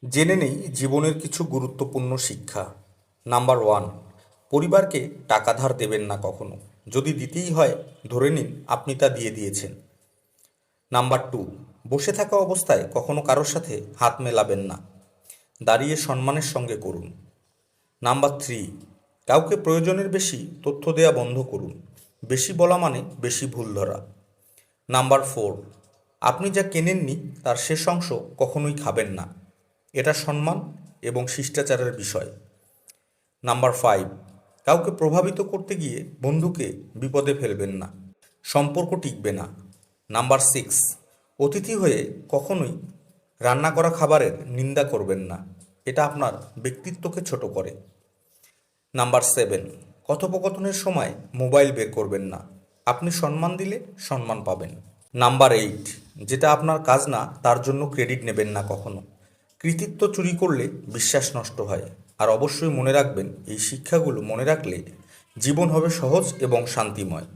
জেনে নেই জীবনের কিছু গুরুত্বপূর্ণ শিক্ষা। নাম্বার ওয়ান, পরিবারকে টাকা ধার দেবেন না কখনো। যদি দিতেই হয় ধরে নিন আপনি তা দিয়ে দিয়েছেন। নাম্বার টু, বসে থাকা অবস্থায় কখনো কারোর সাথে হাত মেলাবেন না, দাঁড়িয়ে সম্মানের সঙ্গে করুন। নাম্বার থ্রি, কাউকে প্রয়োজনের বেশি তথ্য দেয়া বন্ধ করুন। বেশি বলা মানে বেশি ভুল ধরা। নাম্বার ফোর, আপনি যা কেনেননি তার শেষ অংশ কখনোই খাবেন না, এটা সম্মান এবং শিষ্টাচারের বিষয়। নাম্বার ফাইভ, কাউকে প্রভাবিত করতে গিয়ে বন্ধুকে বিপদে ফেলবেন না, সম্পর্ক টিকবে না। নাম্বার সিক্স, অতিথি হয়ে কখনোই রান্না করা খাবারের নিন্দা করবেন না, এটা আপনার ব্যক্তিত্বকে ছোট করে। নাম্বার সেভেন, কথোপকথনের সময় মোবাইল বের করবেন না, আপনি সম্মান দিলে সম্মান পাবেন। নাম্বার এইট, যেটা আপনার কাজ না তার জন্য ক্রেডিট নেবেন না কখনো। কৃতিত্ব চুরি করলে বিশ্বাস নষ্ট হয়। আর অবশ্যই মনে রাখবেন, এই শিক্ষাগুলো মনে রাখলে জীবন হবে সহজ এবং শান্তিময়।